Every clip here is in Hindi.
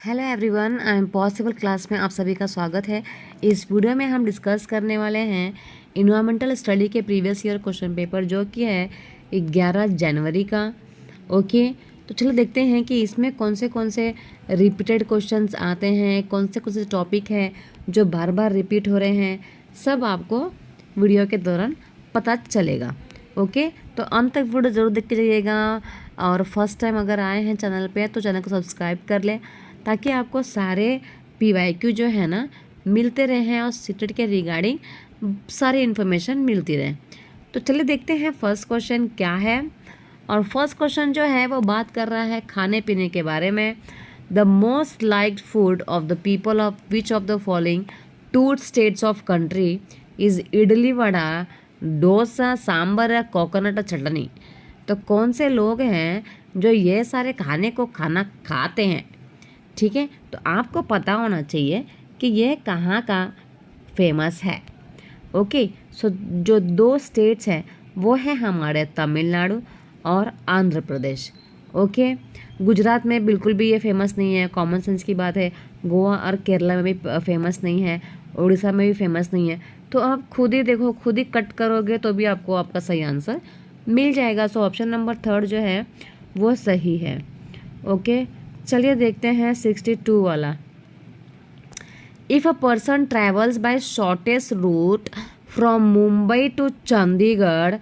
Hello everyone, I am possible class में आप सभी का स्वागत है। इस वीडियो में हम डिस्कस करने वाले हैं इन्वायरमेंटल स्टडी के प्रीवियस ईयर क्वेश्चन पेपर जो कि है 11 जनवरी का। ओके, तो चलो देखते हैं कि इसमें कौन से रिपीटेड क्वेश्चंस आते हैं, कौन से टॉपिक हैं जो बार बार रिपीट हो रहे हैं, सब आपको वीडियो के दौरान पता चलेगा। ओके, तो अंत तक वीडियो ज़रूर देख के जाइएगा और फर्स्ट टाइम अगर आए हैं चैनल पे तो चैनल को सब्सक्राइब कर लें ताकि आपको सारे PYQ जो है ना मिलते रहें और सीटेट के रिगार्डिंग सारी इन्फॉर्मेशन मिलती रहे। तो चलिए देखते हैं फर्स्ट क्वेश्चन क्या है। और फर्स्ट क्वेश्चन जो है वो बात कर रहा है खाने पीने के बारे में। The most liked food of the people of which of the following to states of country is idli vada, dosa, sambar या कोकोनट चटनी। तो कौन से लोग हैं जो ये सारे खाने को खाते हैं, ठीक है। तो आपको पता होना चाहिए कि ये कहाँ का फेमस है। ओके, सो जो दो स्टेट्स हैं वो है हमारे तमिलनाडु और आंध्र प्रदेश। ओके, गुजरात में बिल्कुल भी ये फेमस नहीं है, कॉमन सेंस की बात है। गोवा और केरला में भी फेमस नहीं है, उड़ीसा में भी फेमस नहीं है। तो आप खुद ही देखो, खुद ही कट करोगे तो भी आपको आपका सही आंसर मिल जाएगा। सो ऑप्शन नंबर 3 जो है वो सही है। ओके, चलिए देखते हैं 62 वाला। If a person travels by shortest route from Mumbai to Chandigarh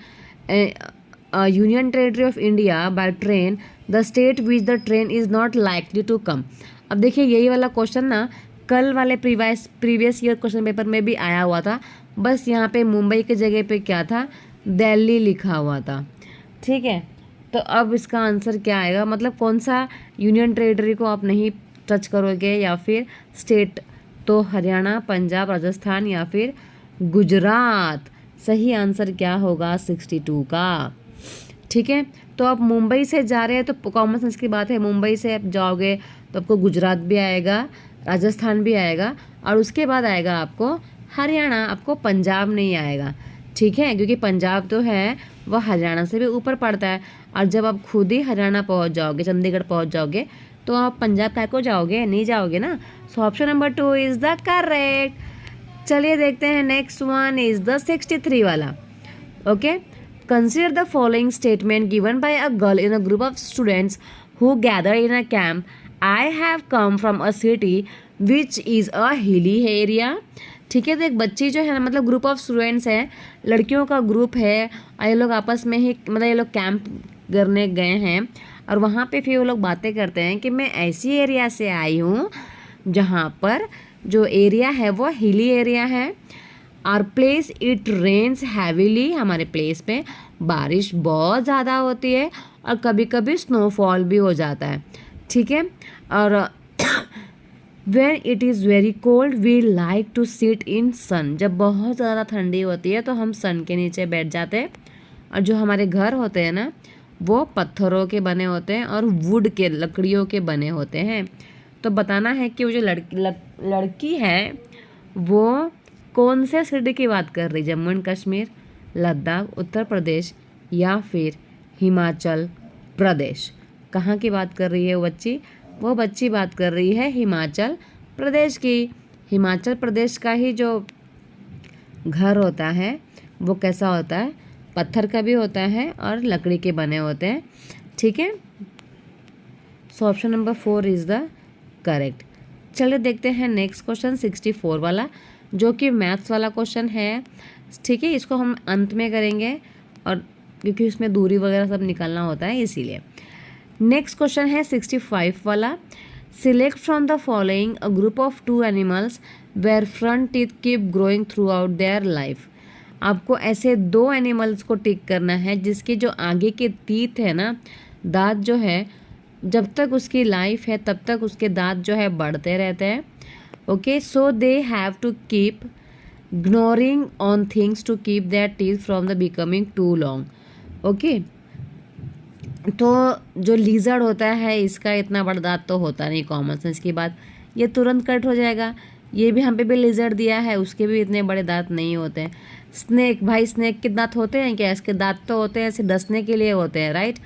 union territory of India by train, the state which the train is not likely to come. अब देखिए यही वाला क्वेश्चन ना कल वाले प्रीवियस ईयर क्वेश्चन पेपर में भी आया हुआ था, बस यहाँ पे मुंबई के जगह पे क्या था, दिल्ली लिखा हुआ था। ठीक है, तो अब इसका आंसर क्या आएगा, मतलब कौन सा यूनियन टेरेटरी को आप नहीं टच करोगे या फिर स्टेट, तो हरियाणा, पंजाब, राजस्थान या फिर गुजरात। सही आंसर क्या होगा 62 का। ठीक है, तो आप मुंबई से जा रहे हैं तो कॉमन सेंस की बात है, मुंबई से आप जाओगे तो आपको गुजरात भी आएगा, राजस्थान भी आएगा और उसके बाद आएगा आपको हरियाणा, आपको पंजाब नहीं आएगा। ठीक है, क्योंकि पंजाब तो है वह हरियाणा से भी ऊपर पड़ता है और जब आप खुद ही हरियाणा पहुंच जाओगे, चंडीगढ़ पहुंच जाओगे तो आप पंजाब काय को जाओगे, नहीं जाओगे ना। सो option number 2 is the correct. चलिए देखते हैं नेक्स्ट वन इज़ द 63 वाला। Okay, consider the following statement given by a girl in a group of students who gather in a camp. I have come from a city which is a hilly area. ठीक है, तो एक बच्ची जो है ना, मतलब ग्रुप ऑफ स्टूडेंट्स हैं, लड़कियों का ग्रुप है और ये लोग आपस में ही, मतलब ये लोग कैंप करने गए हैं और वहाँ पे फिर वो लोग बातें करते हैं कि मैं ऐसी एरिया से आई हूँ जहाँ पर जो एरिया है वो हिली एरिया है और प्लेस इट रेन्स हैवीली, हमारे प्लेस पे बारिश बहुत ज़्यादा होती है और कभी कभी स्नोफॉल भी हो जाता है। ठीक है, और When it is very cold, we like to sit in sun। जब बहुत ज़्यादा ठंडी होती है तो हम सन के नीचे बैठ जाते हैं और जो हमारे घर होते हैं ना वो पत्थरों के बने होते हैं और वुड के, लकड़ियों के बने होते हैं। तो बताना है कि वो जो लड़की है वो कौन से सिटी की बात कर रही है, जम्मू एंड कश्मीर, लद्दाख, उत्तर प्रदेश या फिर हिमाचल प्रदेश। कहाँ की बात कर रही है वो बच्ची बात कर रही है हिमाचल प्रदेश की। हिमाचल प्रदेश का ही जो घर होता है वो कैसा होता है, पत्थर का भी होता है और लकड़ी के बने होते हैं। ठीक है, so option number 4 is the correct. चलिए देखते हैं नेक्स्ट क्वेश्चन 64 वाला जो कि मैथ्स वाला क्वेश्चन है। ठीक है, इसको हम अंत में करेंगे और क्योंकि उसमें दूरी वगैरह सब निकालना होता है इसीलिए। नेक्स्ट क्वेश्चन है 65 वाला। Select from the following a group of 2 animals where front teeth keep growing throughout their life. आपको ऐसे 2 एनिमल्स को टिक करना है जिसके जो आगे के टीथ है ना, दांत जो है, जब तक उसकी लाइफ है तब तक उसके दांत जो है बढ़ते रहते हैं। Okay, so they have to keep gnawing on things to keep their teeth from the becoming too long. Okay, तो जो लीजर्ड होता है इसका इतना बड़ा दांत तो होता नहीं, कॉमन सेंस की बात, ये तुरंत कट हो जाएगा। ये भी हम पे भी लीजर्ड दिया है, उसके भी इतने बड़े दांत नहीं होते हैं। स्नेक, भाई स्नेक के दांत होते हैं क्या, इसके दांत तो होते हैं ऐसे डसने के लिए होते हैं, राइट।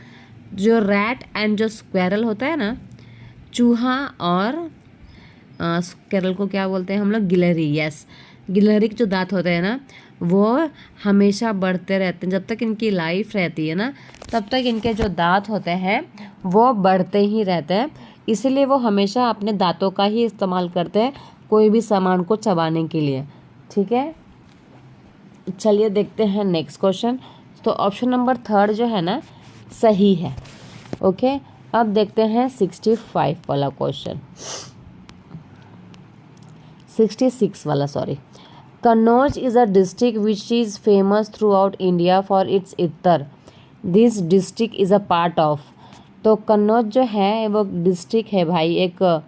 जो रैट एंड जो स्क्वेरल होता है ना, चूहा और केरल को क्या बोलते हैं हम लोग, गिलहरी। यस, गिलहरी के जो दांत होते हैं ना वो हमेशा बढ़ते रहते हैं, जब तक इनकी लाइफ रहती है ना तब तक इनके जो दांत होते हैं वो बढ़ते ही रहते हैं, इसीलिए वो हमेशा अपने दांतों का ही इस्तेमाल करते हैं कोई भी सामान को चबाने के लिए। ठीक है, चलिए देखते हैं नेक्स्ट क्वेश्चन। तो ऑप्शन नंबर 3 जो है ना सही है। ओके, अब देखते हैं 65 वाला क्वेश्चन, 66 वाला sorry. Kannauj is a district which is famous throughout India for its इत्तर। This district is a part of. तो कन्नौज जो है वो ये है भाई, एक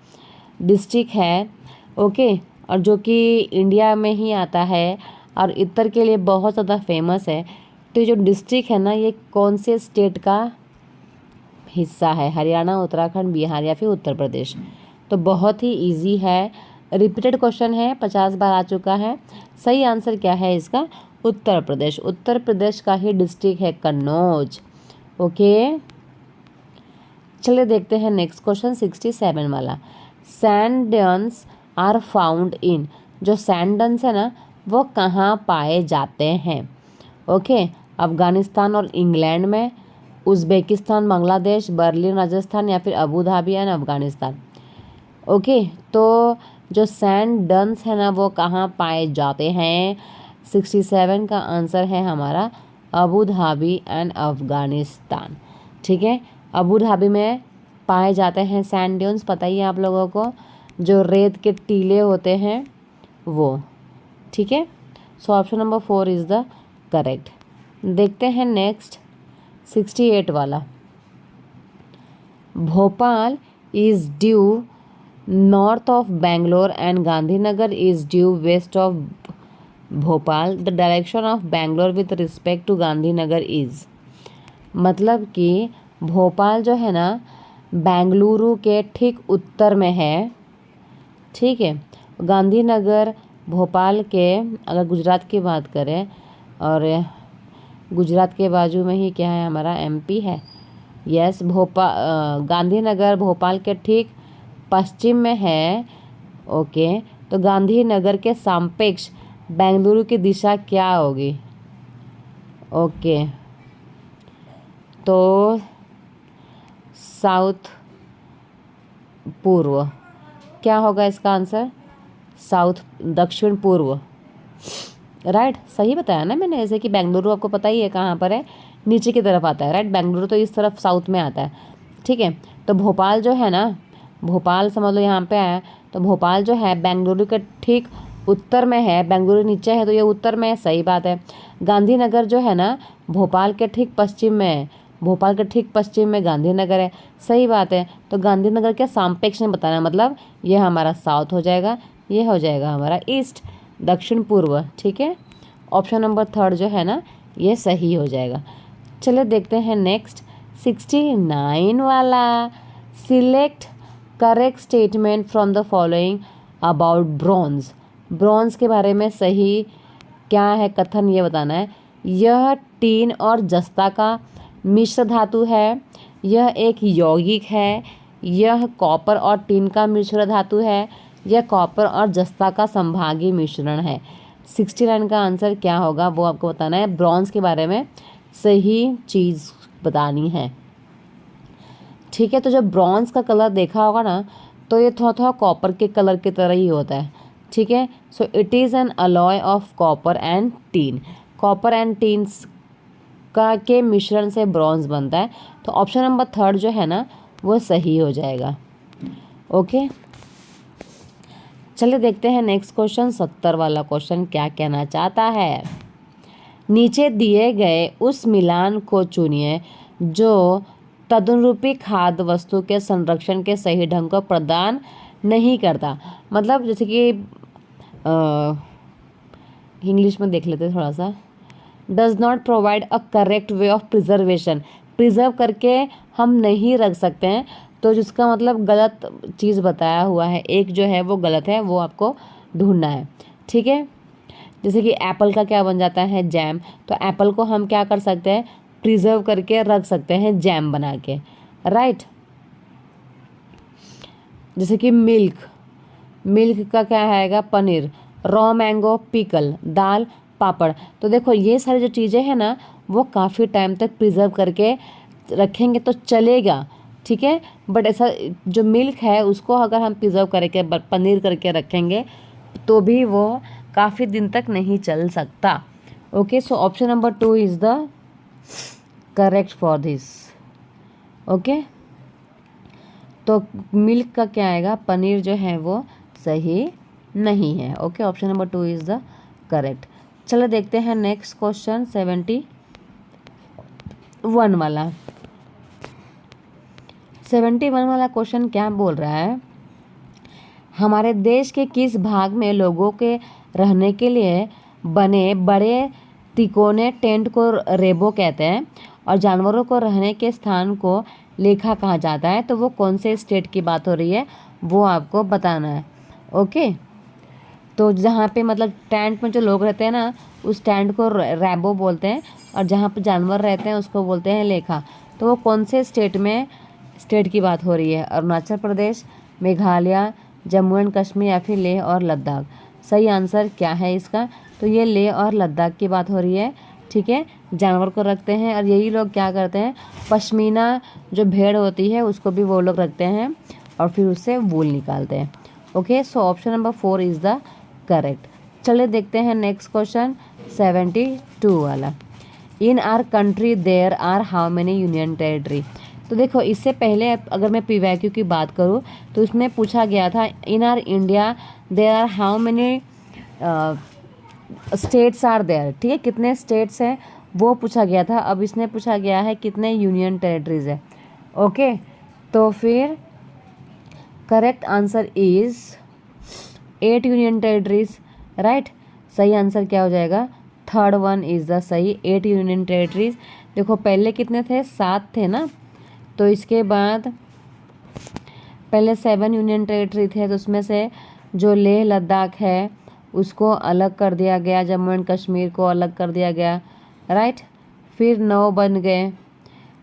डिस्ट्रिक्ट है। ओके, और जो कि इंडिया में ही आता है और इत्तर के लिए बहुत ज़्यादा फेमस है। तो ये जो डिस्ट्रिक्ट है ना ये कौन से स्टेट का हिस्सा है, हरियाणा, उत्तराखंड, बिहार या फिर उत्तर प्रदेश। तो बहुत ही इजी है, रिपीटेड क्वेश्चन है, 50 बार आ चुका है। सही आंसर क्या है इसका, उत्तर प्रदेश। उत्तर प्रदेश का ही डिस्ट्रिक्ट है कन्नौज। ओके, चलिए देखते हैं नेक्स्ट क्वेश्चन 67 वाला। Sand dunes are found in. जो सैंड डन्स है ना वो कहाँ पाए जाते हैं। ओके, अफ़गानिस्तान और इंग्लैंड में, उज़्बेकिस्तान, बांग्लादेश, बर्लिन राजस्थान या फिर Abu Dhabi and Afghanistan. Okay, तो जो सैंड डन्स है ना वो कहाँ पाए जाते हैं, 67 का आंसर है हमारा अबू धाबी एंड अफ़गानिस्तान। ठीक है, अबू धाबी में पाए जाते हैं सैंड ड्यून्स, पता ही है आप लोगों को, जो रेत के टीले होते हैं वो। ठीक है, so option number 4 is the correct. देखते हैं नेक्स्ट 68 वाला। Bhopal is due north of Bangalore and Gandhinagar is due west of Bhopal. The direction of Bangalore with respect to Gandhinagar is. मतलब कि भोपाल जो है ना बेंगलुरु के ठीक उत्तर में है। ठीक है, गांधीनगर भोपाल के, अगर गुजरात की बात करें, और गुजरात के बाजू में ही क्या है हमारा एमपी है। यस, गांधीनगर भोपाल के ठीक पश्चिम में है। ओके, तो गांधीनगर के सापेक्ष बेंगलुरु की दिशा क्या होगी। ओके, तो साउथ पूर्व, क्या होगा इसका आंसर, साउथ दक्षिण पूर्व। राइट, सही बताया ना मैंने। जैसे कि बेंगलुरु आपको पता ही है कहाँ पर है, नीचे की तरफ आता है। राइट, बेंगलुरु तो इस तरफ साउथ में आता है। ठीक है, तो भोपाल जो है ना, भोपाल समझ लो यहाँ पे है, तो भोपाल जो है बेंगलुरु के ठीक उत्तर में है। बेंगलुरु नीचे है तो ये उत्तर में है, सही बात है। गांधीनगर जो है ना भोपाल के ठीक पश्चिम में है, भोपाल के ठीक पश्चिम में गांधीनगर है, सही बात है। तो गांधीनगर के सापेक्ष में बताना, मतलब ये हमारा साउथ हो जाएगा, ये हो जाएगा हमारा ईस्ट, दक्षिण पूर्व। ठीक है, ऑप्शन नंबर 3 जो है ना ये सही हो जाएगा। चलिए देखते हैं नेक्स्ट 69 वाला। Select correct statement from the following about bronze. Bronze के बारे में सही क्या है कथन, ये बताना है। यह टीन और जस्ता का मिश्र धातु है, यह एक यौगिक है, यह कॉपर और टीन का मिश्र धातु है, यह कॉपर और जस्ता का संभागी मिश्रण है। 69 का आंसर क्या होगा वो आपको बताना है। ब्रॉन्ज के बारे में सही चीज़ बतानी है। ठीक है, तो जब ब्रॉन्ज का कलर देखा होगा ना तो ये थोड़ा थोड़ा कॉपर के कलर की तरह ही होता है। ठीक है, so it is an alloy of copper and teen. Copper and teens का के मिश्रण से ब्रॉन्ज बनता है। तो ऑप्शन नंबर 3 जो है ना वो सही हो जाएगा। ओके, चलिए देखते हैं नेक्स्ट क्वेश्चन 70 वाला क्वेश्चन क्या कहना चाहता है। नीचे दिए गए उस मिलान को चुनिए जो तदनुरूपी खाद्य वस्तु के संरक्षण के सही ढंग को प्रदान नहीं करता। मतलब जैसे कि इंग्लिश में देख लेते थोड़ा सा। Does not provide a correct way of preservation. Preserve करके हम नहीं रख सकते हैं, तो जिसका मतलब गलत चीज़ बताया हुआ है, एक जो है वो गलत है, वो आपको ढूंढना है। ठीक है, जैसे कि एप्पल का क्या बन जाता है, जैम। तो एप्पल को हम क्या कर सकते हैं, प्रिजर्व करके रख सकते हैं जैम बना के। राइट, जैसे कि मिल्क, मिल्क का क्या आएगा, पनीर। Raw mango, pickle. दाल, पापड़। तो देखो ये सारी जो चीज़ें हैं ना वो काफ़ी टाइम तक प्रिजर्व करके रखेंगे तो चलेगा, ठीक है। बट ऐसा जो मिल्क है उसको अगर हम प्रिजर्व करके पनीर करके रखेंगे तो भी वो काफ़ी दिन तक नहीं चल सकता। Okay, so option number 2 is the correct for this. Okay, तो मिल्क का क्या आएगा, पनीर जो है वो सही नहीं है। Okay, option number 2 is the correct. चलो देखते हैं नेक्स्ट क्वेश्चन 71 वाला। 71 वाला क्वेश्चन क्या बोल रहा है, हमारे देश के किस भाग में लोगों के रहने के लिए बने बड़े तिकोने टेंट को रेबो कहते हैं और जानवरों को रहने के स्थान को लेखा कहा जाता है। तो वो कौन से स्टेट की बात हो रही है वो आपको बताना है। ओके, तो जहाँ पे मतलब टेंट में जो लोग रहते हैं ना उस टेंट को रैबो बोलते हैं और जहाँ पे जानवर रहते हैं उसको बोलते हैं लेखा। तो वो कौन से स्टेट की बात हो रही है, अरुणाचल प्रदेश, मेघालय, जम्मू एंड कश्मीर या फिर लेह और लद्दाख। सही आंसर क्या है इसका, तो ये लेह और लद्दाख की बात हो रही है, ठीक है। जानवर को रखते हैं और यही लोग क्या करते हैं, पश्मीना जो भेड़ होती है उसको भी वो लोग रखते हैं और फिर उससे वूल निकालते हैं। Okay, so option number 4 is the correct. चलिए देखते हैं नेक्स्ट क्वेश्चन 72 वाला। In our country there are how many union territory. तो देखो इससे पहले अगर मैं पीवाईक्यू की बात करूँ तो इसमें पूछा गया था in our India there are how many states are there, ठीक है, कितने स्टेट्स हैं वो पूछा गया था। अब इसने पूछा गया है कितने यूनियन टेरिटरीज है। ओके, तो फिर correct answer is 8 union territories, right. सही आंसर क्या हो जाएगा, थर्ड वन इज़ द सही, 8 यूनियन टेरिटरीज। देखो पहले कितने थे, 7 थे ना, तो इसके बाद पहले 7 यूनियन टेरिटरी थे, तो उसमें से जो लेह लद्दाख है उसको अलग कर दिया गया, जम्मू एंड कश्मीर को अलग कर दिया गया, राइट। फिर 9 बन गए,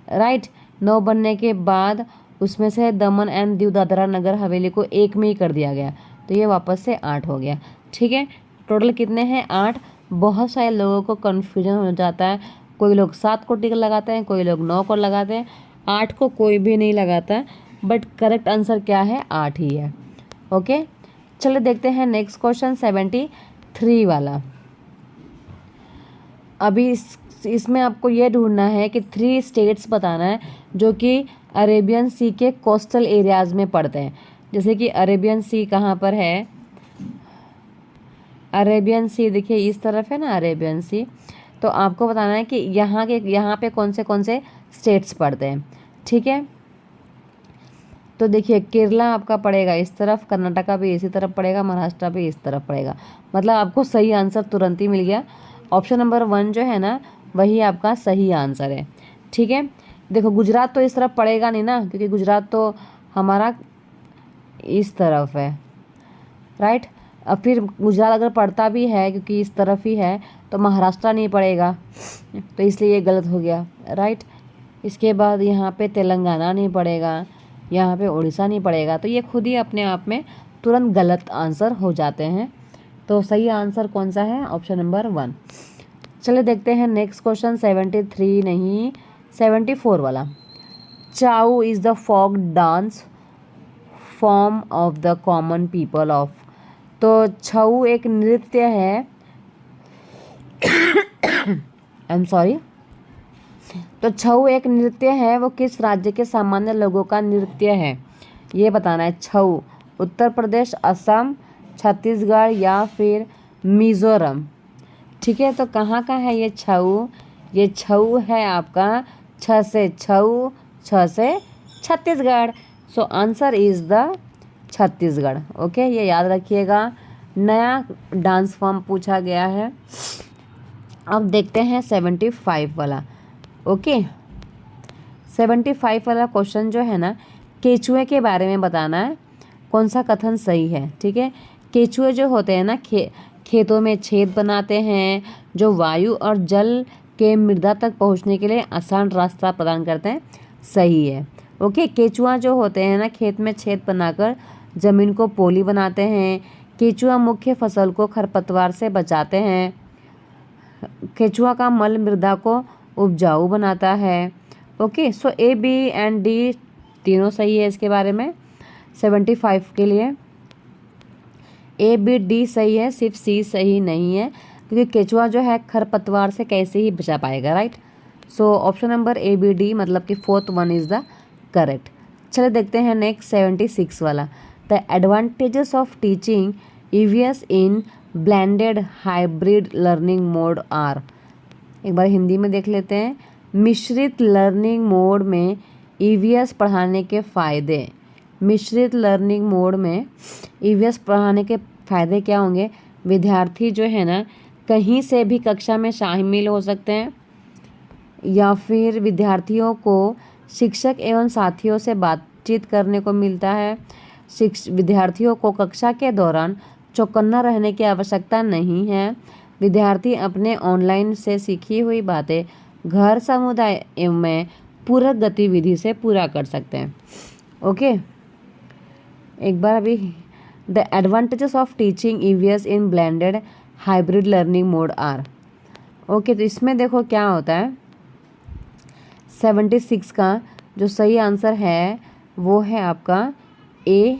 राइट। 9 बनने के बाद उसमें से दमन एंड दीव दादरा नगर हवेली को एक में ही कर दिया गया, तो ये वापस से 8 हो गया, ठीक है। टोटल कितने हैं, 8। बहुत सारे लोगों को कन्फ्यूजन हो जाता है, कोई लोग 7 को टिक लगाते हैं, कोई लोग 9 को लगाते हैं, 8 को कोई भी नहीं लगाता, बट करेक्ट आंसर क्या है, 8 ही है। ओके, चलो देखते हैं नेक्स्ट क्वेश्चन 73 वाला। अभी इसमें आपको ये ढूंढना है कि 3 स्टेट्स बताना है जो कि अरेबियन सी के कोस्टल एरियाज़ में पड़ते हैं। जैसे कि अरेबियन सी कहाँ पर है, अरेबियन सी देखिए इस तरफ है ना अरेबियन सी, तो आपको बताना है कि यहाँ पे कौन से स्टेट्स पड़ते हैं, ठीक है। तो देखिए केरला आपका पड़ेगा इस तरफ, कर्नाटका भी इसी तरफ पड़ेगा, महाराष्ट्र भी इस तरफ पड़ेगा। मतलब आपको सही आंसर तुरंत ही मिल गया। ऑप्शन नंबर 1 जो है ना वही आपका सही आंसर है, ठीक है। देखो गुजरात तो इस तरफ पड़ेगा नहीं ना, क्योंकि गुजरात तो हमारा इस तरफ है, राइट। अब फिर गुजरात अगर पड़ता भी है क्योंकि इस तरफ ही है तो महाराष्ट्र नहीं पड़ेगा, तो इसलिए ये गलत हो गया, राइट। इसके बाद यहाँ पे तेलंगाना नहीं पड़ेगा, यहाँ पे उड़ीसा नहीं पड़ेगा, तो ये खुद ही अपने आप में तुरंत गलत आंसर हो जाते हैं। तो सही आंसर कौन सा है, ऑप्शन नंबर 1। चलिए देखते हैं नेक्स्ट क्वेश्चन 73 नहीं 74 वाला। Chhau is the folk dance form of the common people of. तो छऊ एक नृत्य है आई एम सॉरी। तो छऊ एक नृत्य है, वो किस राज्य के सामान्य लोगों का नृत्य है ये बताना है। छऊ उत्तर प्रदेश, असम, छत्तीसगढ़ या फिर मिज़ोरम, ठीक है। तो कहाँ का है ये छऊ, ये छऊ है आपका छ से Chhattisgarh. So answer is the Chhattisgarh. Okay, ये याद रखिएगा, नया डांस फॉर्म पूछा गया है। अब देखते हैं 75 वाला। ओके, 75 वाला क्वेश्चन जो है ना केचुए के बारे में बताना है, कौन सा कथन सही है, ठीक है। केचुए जो होते हैं ना खेतों में छेद बनाते हैं जो वायु और जल के मृदा तक पहुंचने के लिए आसान रास्ता प्रदान करते हैं, सही है। ओके, केचुआ जो होते हैं ना खेत में छेद बनाकर ज़मीन को पोली बनाते हैं। केचुआ मुख्य फसल को खरपतवार से बचाते हैं। केचुआ का मल मृदा को उपजाऊ बनाता है। Okay, so A, B and D तीनों सही है इसके बारे में 75 के लिए। ए, बी, डी सही है, सिर्फ सी सही नहीं है क्योंकि केचुआ जो है खरपतवार से कैसे ही बचा पाएगा, right. So option number A, B, D मतलब कि 4th one is the correct. चलिए देखते हैं नेक्स्ट 76 वाला। The advantages of teaching EVS in blended hybrid learning mode are. एक बार हिंदी में देख लेते हैं। मिश्रित लर्निंग मोड में ईवीएस पढ़ाने के फ़ायदे। मिश्रित लर्निंग मोड में ईवीएस पढ़ाने के फ़ायदे क्या होंगे? विद्यार्थी जो है ना कहीं से भी कक्षा में शामिल हो सकते हैं, या फिर विद्यार्थियों को शिक्षक एवं साथियों से बातचीत करने को मिलता है। विद्यार्थियों को कक्षा के दौरान चौकन्ना रहने की आवश्यकता नहीं है। विद्यार्थी अपने ऑनलाइन से सीखी हुई बातें घर समुदाय में पूरक गतिविधि से पूरा कर सकते हैं। ओके, एक बार अभी the advantages of teaching EVS in blended hybrid learning mode are. Okay, तो इसमें देखो क्या होता है। 76 का जो सही आंसर है वो है आपका ए,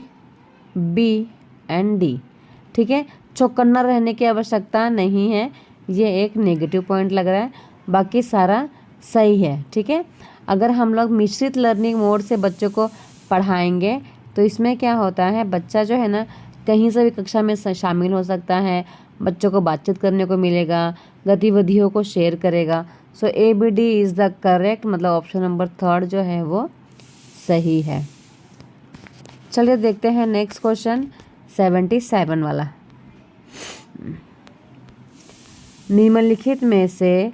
बी एंड डी। ठीक है, चौकन्ना रहने की आवश्यकता नहीं है, ये एक नेगेटिव पॉइंट लग रहा है, बाकी सारा सही है। ठीक है, अगर हम लोग मिश्रित लर्निंग मोड से बच्चों को पढ़ाएंगे तो इसमें क्या होता है, बच्चा जो है ना कहीं से भी कक्षा में शामिल हो सकता है, बच्चों को बातचीत करने को मिलेगा, गतिविधियों को शेयर करेगा। So A, B, D is the correct, मतलब ऑप्शन नंबर 3 जो है वो सही है। चलिए देखते हैं नेक्स्ट क्वेश्चन 77 वाला। निम्नलिखित में से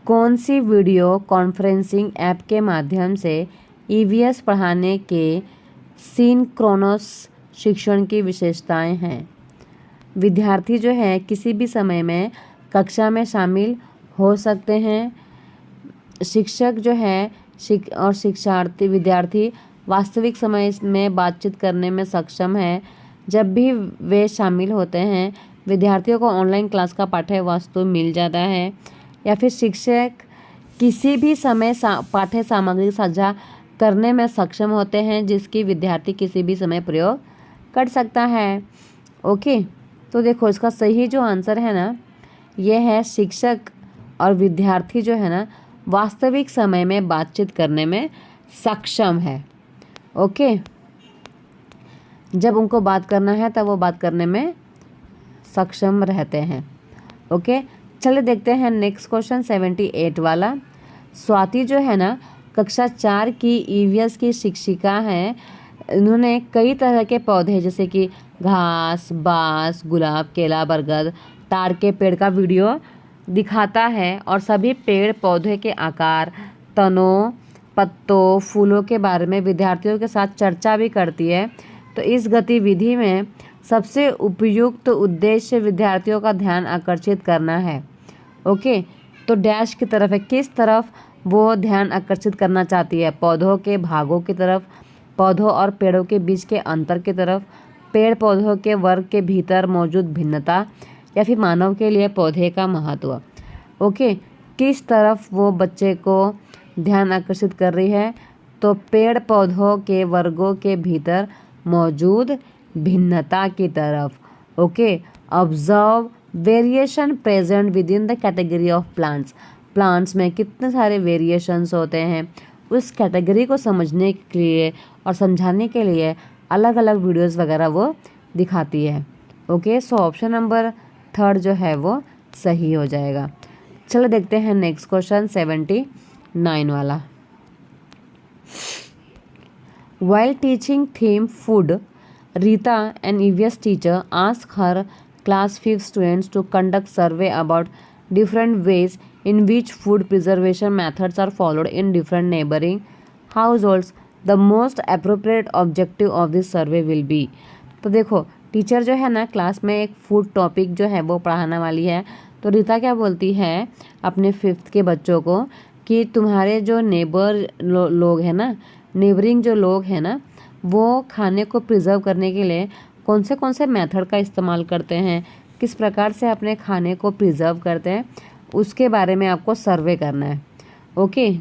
कौन सी वीडियो कॉन्फ्रेंसिंग ऐप के माध्यम से ईवीएस पढ़ाने के सिंक्रोनस शिक्षण की विशेषताएं हैं? विद्यार्थी जो है किसी भी समय में कक्षा में शामिल हो सकते हैं। शिक्षक जो है और शिक्षार्थी विद्यार्थी वास्तविक समय में बातचीत करने में सक्षम है। जब भी वे शामिल होते हैं विद्यार्थियों को ऑनलाइन क्लास का पाठ्य वस्तु मिल जाता है, या फिर शिक्षक किसी भी समय पाठ्य सामग्री साझा करने में सक्षम होते हैं जिसकी विद्यार्थी किसी भी समय प्रयोग कर सकता है। ओके, तो देखो इसका सही जो आंसर है ना ये है शिक्षक और विद्यार्थी जो है ना वास्तविक समय में बातचीत करने में सक्षम है। ओके, जब उनको बात करना है तब वो बात करने में सक्षम रहते हैं। ओके, चलिए देखते हैं नेक्स्ट क्वेश्चन 78 वाला। स्वाति जो है ना कक्षा 4 की ईवीएस की शिक्षिका हैं। इन्होंने कई तरह के पौधे जैसे कि घास, बांस, गुलाब, केला, बरगद, ताड़ के पेड़ का वीडियो दिखाता है और सभी पेड़ पौधे के आकार, तनों, पत्तों, फूलों के बारे में विद्यार्थियों के साथ चर्चा भी करती है। तो इस गतिविधि में सबसे उपयुक्त उद्देश्य विद्यार्थियों का ध्यान आकर्षित करना है। ओके, तो डैश की तरफ है, किस तरफ वो ध्यान आकर्षित करना चाहती है? पौधों के भागों की तरफ, पौधों और पेड़ों के बीच के अंतर की तरफ, पेड़ पौधों के वर्ग के भीतर मौजूद भिन्नता, या फिर मानव के लिए पौधे का महत्व। ओके, किस तरफ वो बच्चे को ध्यान आकर्षित कर रही है? तो पेड़ पौधों के वर्गों के भीतर मौजूद भिन्नता की तरफ। Okay, observe variation present with in the category of plants. Plants में कितने सारे वेरिएशंस होते हैं उस कैटेगरी को समझने के लिए और समझाने के लिए अलग अलग वीडियोस वगैरह वो दिखाती है। ओके, सो ऑप्शन नंबर 3 जो है वो सही हो जाएगा। चलो देखते हैं नेक्स्ट क्वेश्चन 79 वाला। While teaching theme food, Rita, an EVS teacher, asked her class 5 students to conduct survey about different ways in which food preservation methods are followed in different neighboring households. The most appropriate objective of this survey will be. तो देखो टीचर जो है ना क्लास में एक फूड टॉपिक जो है वो पढ़ाने वाली है। तो रीता क्या बोलती है अपने 5th के बच्चों को कि तुम्हारे जो नेबर लोग हैं ना, नेबरिंग जो लोग हैं ना, वो खाने को प्रिजर्व करने के लिए कौन से मेथड का इस्तेमाल करते हैं, किस प्रकार से अपने खाने को प्रिजर्व करते हैं, उसके बारे में आपको सर्वे करना है। Okay,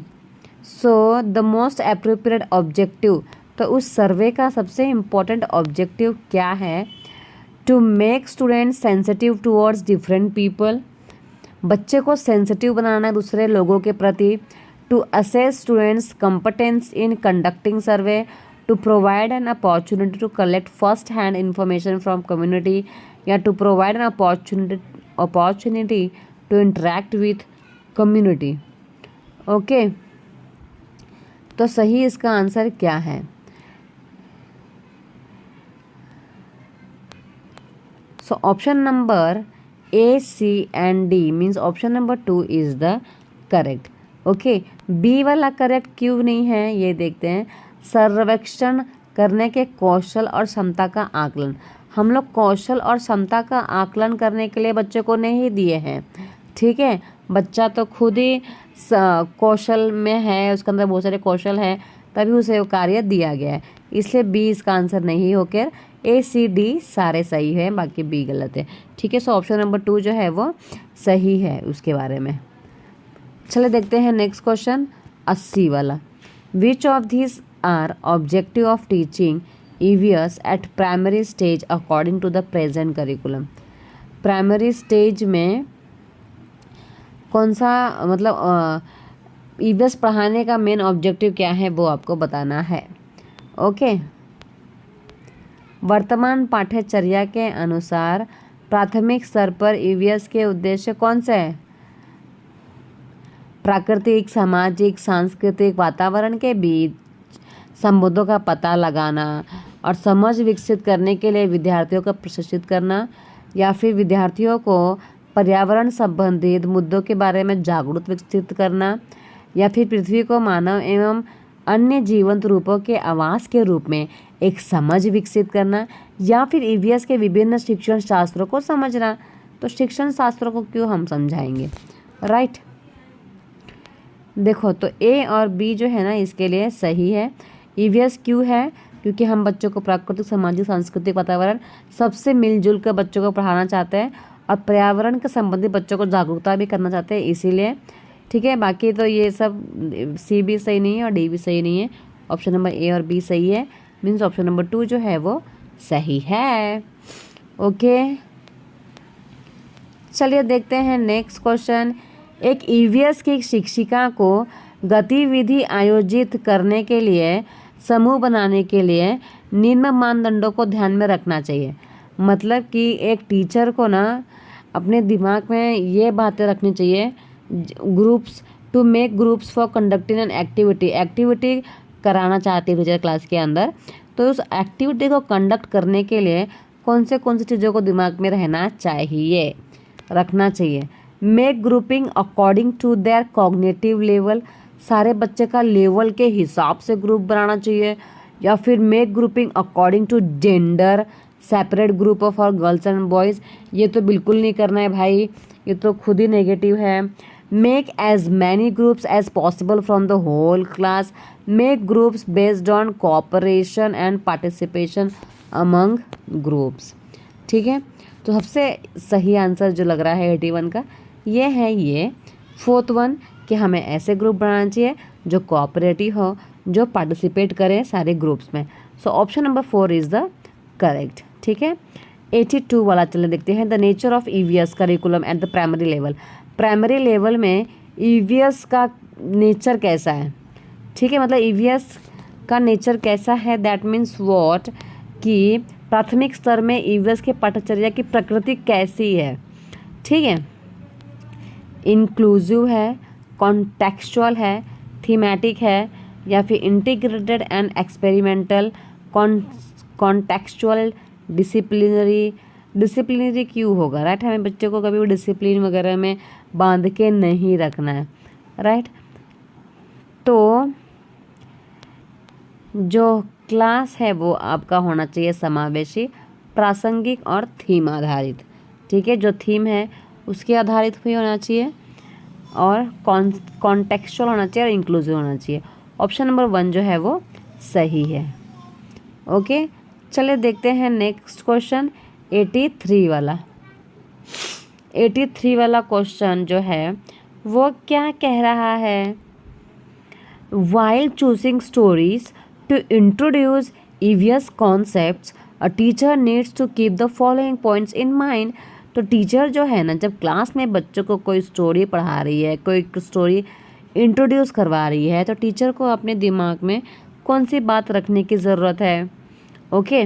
so the most appropriate objective, तो उस सर्वे का सबसे इम्पोर्टेंट ऑब्जेक्टिव क्या है? To make student sensitive towards different people, बच्चे को सेंसिटिव बनाना है दूसरे लोगों के प्रति। To assess students competence in conducting survey, to provide an opportunity to collect first hand information from community, या to provide an opportunity to interact with community. Okay, तो सही इसका आंसर क्या है? So option number A, C and D means option number 2 is the correct. Okay, B वाला करेक्ट क्यों नहीं है ये देखते हैं। सर्वेक्षण करने के कौशल और क्षमता का आकलन, हम लोग कौशल और क्षमता का आकलन करने के लिए बच्चे को नहीं दिए हैं, ठीक है। बच्चा तो खुद ही कौशल में है, उसके अंदर बहुत सारे कौशल हैं, तभी उसे वो कार्य दिया गया है, इसलिए बी इसका आंसर नहीं होकर A, C, D सारे सही है, बाकी बी गलत है, ठीक है। सो ऑप्शन नंबर 2 जो है वो सही है उसके बारे में। चलिए देखते हैं नेक्स्ट क्वेश्चन 80 वाला। Which of this are objective of teaching EVS at primary stage according to the present curriculum. Primary stage में कौन सा मतलब EVS पढ़ाने का मेन ऑब्जेक्टिव क्या है वो आपको बताना है। ओके, वर्तमान पाठ्यचर्या के अनुसार प्राथमिक स्तर पर EVS के उद्देश्य कौन से हैं? प्राकृतिक, सामाजिक, सांस्कृतिक वातावरण के बीच संबंधों का पता लगाना और समझ विकसित करने के लिए विद्यार्थियों को प्रशिक्षित करना, या फिर विद्यार्थियों को पर्यावरण संबंधित मुद्दों के बारे में जागरूक विकसित करना, या फिर पृथ्वी को मानव एवं अन्य जीवंत रूपों के आवास के रूप में एक समझ विकसित करना, या फिर EVS के विभिन्न शिक्षण शास्त्रों को समझना। तो शिक्षण शास्त्रों को क्यों हम समझाएंगे, राइट। देखो तो A और B जो है ना इसके लिए सही है। EVS क्यों है? क्योंकि हम बच्चों को प्राकृतिक, सामाजिक, सांस्कृतिक वातावरण सबसे मिलजुल कर बच्चों को पढ़ाना चाहते हैं और पर्यावरण के संबंधित बच्चों को जागरूकता भी करना चाहते हैं, इसीलिए, ठीक है। बाकी तो ये सब C भी सही नहीं है और D भी सही नहीं है, ऑप्शन नंबर A और B सही है, मीन्स ऑप्शन नंबर 2 जो है वो सही है। ओके, चलिए देखते हैं नेक्स्ट क्वेश्चन। एक EVS की शिक्षिका को गतिविधि आयोजित करने के लिए, समूह बनाने के लिए निम्न मानदंडों को ध्यान में रखना चाहिए। मतलब कि एक टीचर को ना अपने दिमाग में ये बातें रखनी चाहिए, groups to make groups for conducting an activity कराना चाहती है टीचर क्लास के अंदर, तो उस एक्टिविटी को कंडक्ट करने के लिए कौन सी चीज़ों को दिमाग में रखना चाहिए। Make grouping according to their cognitive level, सारे बच्चे का लेवल के हिसाब से ग्रुप बनाना चाहिए, या फिर make grouping according to gender, separate group of और गर्ल्स एंड बॉयज़, ये तो बिल्कुल नहीं करना है भाई, ये तो खुद ही नेगेटिव है। Make as many groups as possible from the whole class, make groups based on cooperation and participation among groups, ठीक है। तो सबसे सही आंसर जो लग रहा है 81 का ये है, ये 4th वन, कि हमें ऐसे ग्रुप बनाना चाहिए जो कोऑपरेटिव हो, जो पार्टिसिपेट करें सारे ग्रुप्स में। सो option number 4 is the correct, ठीक है। 82 वाला चले देखते हैं। The nature of EVS curriculum at the primary level. Primary level में EVS का नेचर कैसा है, ठीक है, मतलब EVS का नेचर कैसा है, दैट मीन्स व्हाट, कि प्राथमिक स्तर में EVS के पाठ्यचर्या की प्रकृति कैसी है, ठीक है। इंक्लूसिव है, कॉन्टेक्चुअल है, थीमेटिक है, या फिर integrated and experimental. Contextual, disciplinary क्यों होगा, राइट। हमें बच्चों को कभी भी डिसिप्लिन वगैरह में बांध के नहीं रखना है, राइट। तो जो क्लास है वो आपका होना चाहिए समावेशी, प्रासंगिक और थीम आधारित, ठीक है। जो थीम है उसके आधारित भी होना चाहिए, और कॉन्टेक्चुअल होना चाहिए और इंक्लूसिव होना चाहिए। ऑप्शन नंबर 1 जो है वो सही है, ओके, चलिए देखते हैं नेक्स्ट क्वेश्चन 83 वाला। 83 वाला क्वेश्चन जो है वो क्या कह रहा है? While choosing stories to introduce EVS concepts, a teacher needs to keep the following points in mind. तो टीचर जो है ना, जब क्लास में बच्चों को कोई स्टोरी पढ़ा रही है, कोई स्टोरी इंट्रोड्यूस करवा रही है, तो टीचर को अपने दिमाग में कौन सी बात रखने की ज़रूरत है? ओके,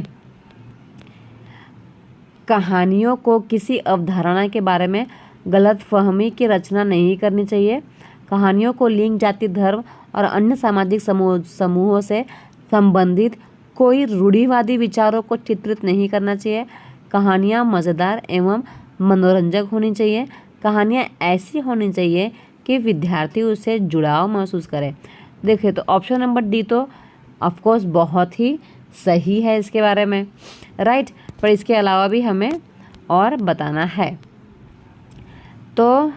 कहानियों को किसी अवधारणा के बारे में गलतफहमी की रचना नहीं करनी चाहिए। कहानियों को लिंग, जाति, धर्म और अन्य सामाजिक समूहों से संबंधित कोई रूढ़िवादी विचारों को चित्रित नहीं करना चाहिए। कहानियाँ मज़ेदार एवं मनोरंजक होनी चाहिए। कहानियाँ ऐसी होनी चाहिए कि विद्यार्थी उससे जुड़ाव महसूस करें। देखिए, तो ऑप्शन नंबर डी तो ऑफकोर्स बहुत ही सही है इसके बारे में, राइट। पर इसके अलावा भी हमें और बताना है। तो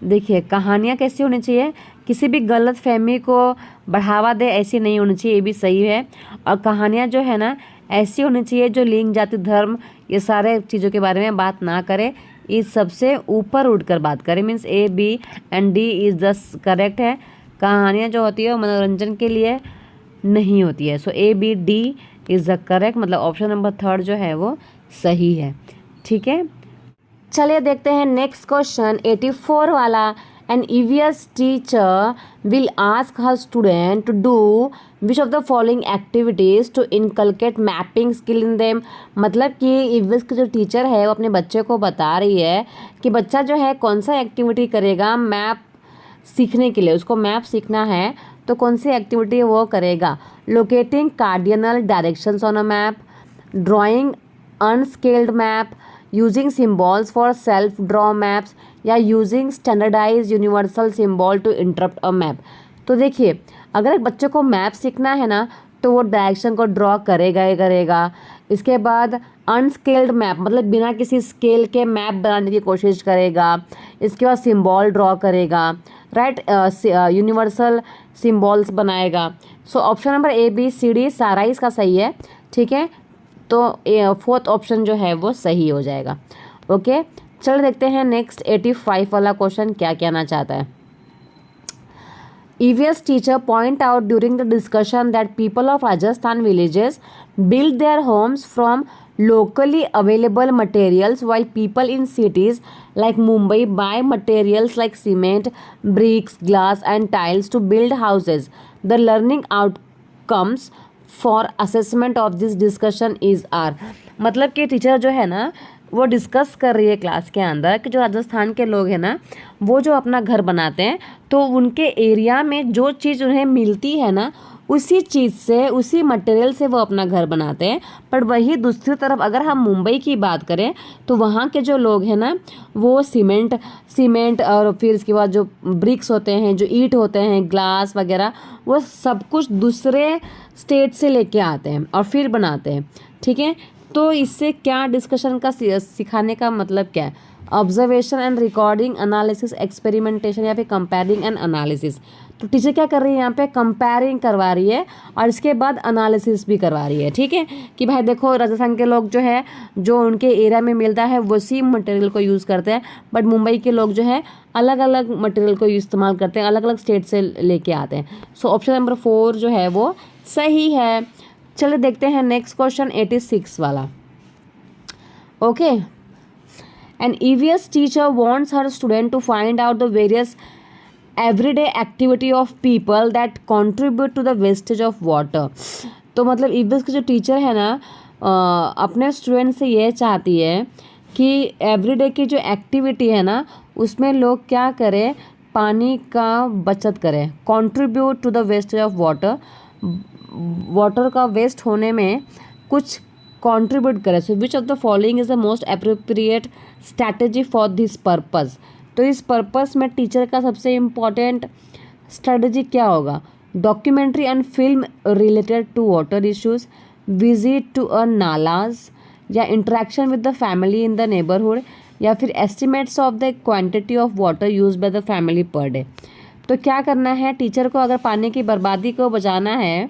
देखिए, कहानियाँ कैसी होनी चाहिए? किसी भी गलत फहमी को बढ़ावा दे ऐसी नहीं होनी चाहिए, ये भी सही है। और कहानियाँ जो है ना ऐसी होनी चाहिए जो लिंग, जाति, धर्म ये सारे चीज़ों के बारे में बात ना करे, इस सबसे ऊपर उठकर बात करे। Means A, B and D is the correct है। कहानियाँ जो होती है वो मनोरंजन के लिए नहीं होती है। So A, B, D is the correct, मतलब ऑप्शन नंबर 3 जो है वो सही है। ठीक है, चलिए देखते हैं नेक्स्ट क्वेश्चन 84 वाला। An EVS teacher will ask her student to do which of the following activities to inculcate mapping skill in them. मतलब कि ईवीएस की जो टीचर है वो अपने बच्चे को बता रही है कि बच्चा जो है कौन सा एक्टिविटी करेगा मैप सीखने के लिए। उसको मैप सीखना है तो कौन सी एक्टिविटी वो करेगा? Locating cardinal directions on a map, drawing unscaled map, using symbols for self draw maps, या using standardize universal symbol to interpret a map. तो देखिए, अगर एक बच्चे को मैप सीखना है ना तो वो डायरेक्शन को ड्रॉ करेगा ही करेगा। इसके बाद अनस्केल्ड मैप, मतलब बिना किसी स्केल के मैप बनाने की कोशिश करेगा। इसके बाद सिम्बॉल ड्रॉ करेगा, राइट, यूनिवर्सल सिम्बॉल्स बनाएगा। So option number A, B, C, D सारा इसका सही है। ठीक है, तो फोर्थ ऑप्शन जो है वो सही हो जाएगा। ओके, चलो देखते हैं नेक्स्ट 85 वाला क्वेश्चन क्या कहना चाहता है। EVS teacher point out during the discussion that people of Rajasthan villages build their homes from locally available materials while people in cities like Mumbai buy materials like cement, bricks, glass and tiles to build houses. The learning outcomes for assessment of this discussion is are। मतलब कि टीचर जो है ना वो डिस्कस कर रही है क्लास के अंदर कि जो राजस्थान के लोग हैं ना वो जो अपना घर बनाते हैं तो उनके एरिया में जो चीज़ उन्हें मिलती है ना उसी चीज़ से, उसी मटेरियल से वो अपना घर बनाते हैं। पर वही दूसरी तरफ अगर हम मुंबई की बात करें तो वहाँ के जो लोग हैं ना वो सीमेंट और फिर इसके बाद जो ब्रिक्स होते हैं, जो ईंट होते हैं, ग्लास वगैरह, वो सब कुछ दूसरे स्टेट से लेके आते हैं और फिर बनाते हैं। ठीक है, तो इससे क्या डिस्कशन का सिखाने का मतलब क्या है? Observation and recording, analysis, experimentation या फिर कंपेयरिंग एंड एनालिसिस। तो टीचर क्या कर रही है यहाँ पे? कंपेयरिंग करवा रही है और इसके बाद एनालिसिस भी करवा रही है। ठीक है, कि भाई देखो राजस्थान के लोग जो है जो उनके एरिया में मिलता है वैसी मटेरियल को यूज़ करते हैं, बट मुंबई के लोग जो है अलग अलग मटेरियल को इस्तेमाल करते हैं, अलग अलग स्टेट से लेके आते हैं। सो ऑप्शन नंबर 4 जो है वो सही है। चलिए देखते हैं नेक्स्ट क्वेश्चन 86 वाला। Okay, an EVS teacher wants her student to find out the various everyday activity of people that contribute to the wastage of water. तो मतलब EVS की जो टीचर है ना अपने स्टूडेंट से ये चाहती है कि एवरीडे की जो एक्टिविटी है ना उसमें लोग क्या करें, पानी का बचत करें, contribute to the wastage of water, water का वेस्ट होने में कुछ कंट्रीब्यूट करें। So which of the following is the most appropriate strategy for this purpose. तो इस पर्पस में टीचर का सबसे इम्पॉर्टेंट स्ट्रैटेजी क्या होगा? Documentary and film related to water issues, visit to a नालाज, या interaction with the family in the neighbourhood, या फिर estimates of the quantity of water use by the family per day. तो क्या करना है टीचर को? अगर पानी की बर्बादी को बचाना है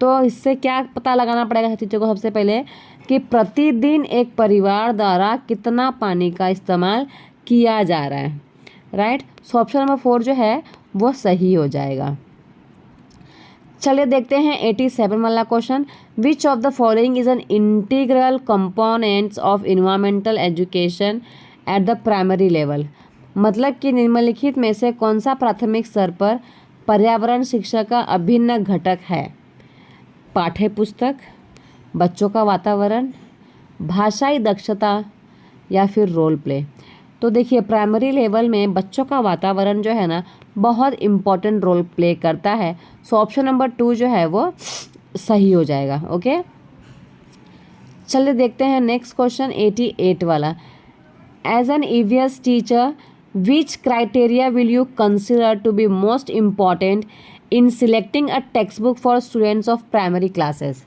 तो इससे क्या पता लगाना पड़ेगा टीचर को सबसे पहले कि प्रतिदिन एक परिवार द्वारा कितना पानी का इस्तेमाल किया जा रहा है, राइट। सो ऑप्शन नंबर 4 जो है वो सही हो जाएगा। चलिए देखते हैं 87 वाला question. Which of the following is an integral components of environmental education at the primary level. मतलब कि निम्नलिखित में से कौन सा प्राथमिक स्तर पर पर्यावरण शिक्षा का अभिन्न घटक है? पाठ्य पुस्तक, बच्चों का वातावरण, भाषाई दक्षता या फिर रोल प्ले। तो देखिए प्राइमरी लेवल में बच्चों का वातावरण जो है ना बहुत इम्पॉर्टेंट रोल प्ले करता है। सो ऑप्शन नंबर 2 जो है वो सही हो जाएगा। ओके, चलिए देखते हैं नेक्स्ट क्वेश्चन 88 वाला। As an EVS teacher which criteria will you consider to be most important in selecting a text book for students of primary classes.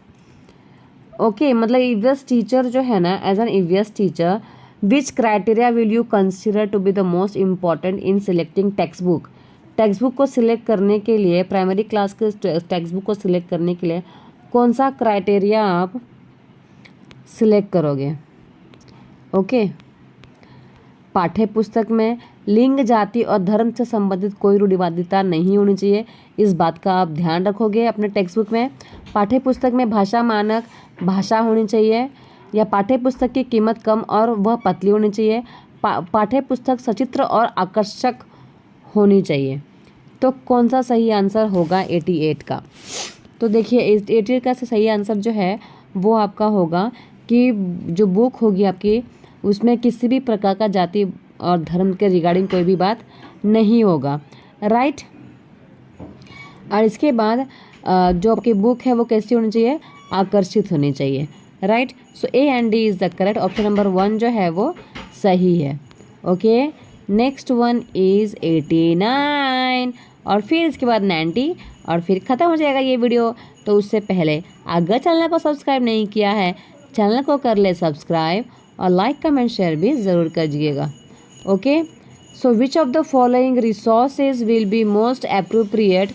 Okay, मतलब ईवीएस टीचर जो है ना, as an EVS teacher which criteria will you consider to be the most important in selecting text book. Text book को सिलेक्ट करने के लिए, प्राइमरी क्लास के टेक्स्ट बुक को सिलेक्ट करने के लिए कौन सा क्राइटेरिया आप सिलेक्ट करोगे? ओके, पाठ्य पुस्तक में लिंग, जाति और धर्म से संबंधित कोई रूढ़िवादिता नहीं होनी चाहिए, इस बात का आप ध्यान रखोगे अपने टेक्स्ट बुक में। पाठ्य पुस्तक में भाषा मानक भाषा होनी चाहिए, या पाठ्य पुस्तक की कीमत कम और वह पतली होनी चाहिए। पाठ्य पुस्तक सचित्र और आकर्षक होनी चाहिए। तो कौन सा सही आंसर होगा 88 का? तो देखिए 88 का सही आंसर जो है वो आपका होगा कि जो बुक होगी आपकी उसमें किसी भी प्रकार का जाति और धर्म के रिगार्डिंग कोई भी बात नहीं होगा, राइट। और इसके बाद जो आपकी बुक है वो कैसी होनी चाहिए? आकर्षित होनी चाहिए, right. So A and D is the correct. Option number 1 जो है वो सही है। ओके, नेक्स्ट वन इज़ 89 और फिर इसके बाद 90 और फिर ख़त्म हो जाएगा ये वीडियो। तो उससे पहले अगर चैनल को सब्सक्राइब नहीं किया है, चैनल को कर ले सब्सक्राइब और लाइक कमेंट शेयर भी ज़रूर करिएगा। Okay, so which of the following resources will be most appropriate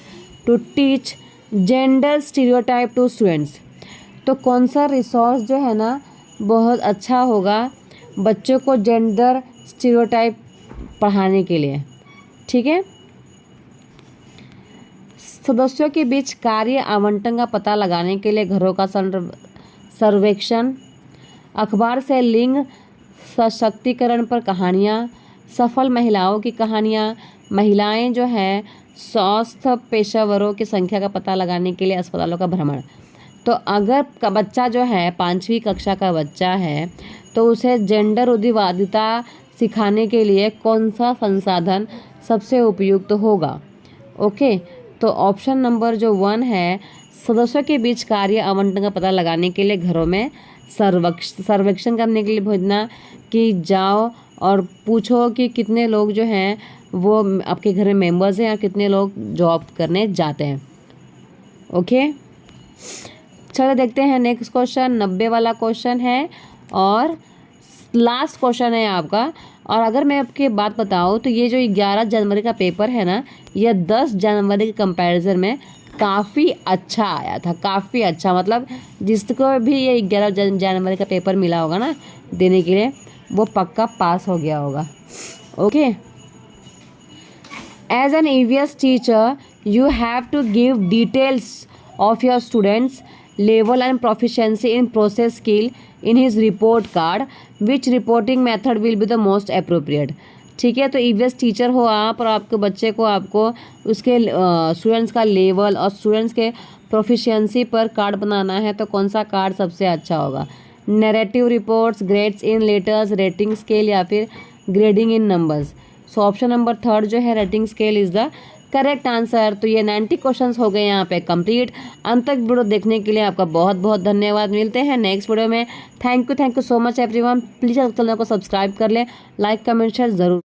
to teach gender stereotype to students. तो कौन सा रिसोर्स जो है ना बहुत अच्छा होगा बच्चों को जेंडर स्टीरियोटाइप पढ़ाने के लिए? ठीक है, सदस्यों के बीच कार्य आवंटन का पता लगाने के लिए घरों का सर्वेक्षण, अखबार से लिंग सशक्तिकरण पर कहानियाँ, सफल महिलाओं की कहानियाँ, महिलाएं जो हैं स्वास्थ्य पेशेवरों की संख्या का पता लगाने के लिए अस्पतालों का भ्रमण। तो अगर का बच्चा जो है 5वीं कक्षा का बच्चा है तो उसे जेंडर रूढ़िवादिता सिखाने के लिए कौन सा संसाधन सबसे उपयुक्त होगा? ओके, तो ऑप्शन नंबर जो 1 है, सदस्यों के बीच कार्य आवंटन का पता लगाने के लिए घरों में सर्वेक्षण करने के लिए भेजना कि जाओ और पूछो कि कितने लोग जो हैं वो आपके घर में मेंबर्स हैं और कितने लोग जॉब करने जाते हैं। ओके, चलो देखते हैं नेक्स्ट क्वेश्चन 90 वाला क्वेश्चन है और लास्ट क्वेश्चन है आपका। और अगर मैं आपकी बात बताऊँ तो ये जो 11 जनवरी का पेपर है ना, यह 10 जनवरी के कंपैरिजन में काफ़ी अच्छा आया था, काफ़ी अच्छा। मतलब जिसको भी ये 11 जनवरी का पेपर मिला होगा ना देने के लिए वो पक्का पास हो गया होगा। Okay, as an EVS teacher you have to give details of your students level and proficiency in process skill in his report card. Which reporting method will be the most appropriate? ठीक है, तो EVS टीचर हो आप और आपके बच्चे को आपको उसके स्टूडेंट्स का लेवल और स्टूडेंट्स के प्रोफिशिएंसी पर कार्ड बनाना है, तो कौन सा कार्ड सबसे अच्छा होगा? नैरेटिव रिपोर्ट्स, ग्रेड्स इन लेटर्स, रेटिंग स्केल या फिर ग्रेडिंग इन नंबर्स। सो ऑप्शन नंबर 3 जो है rating scale is the correct answer. तो ये 90 क्वेश्चंस हो गए यहाँ पे कंप्लीट। अंत तक वीडियो देखने के लिए आपका बहुत बहुत धन्यवाद। मिलते हैं नेक्स्ट वीडियो में। Thank you so much everyone. Please channel को सब्सक्राइब कर लें, लाइक कमेंट शेयर ज़रूर।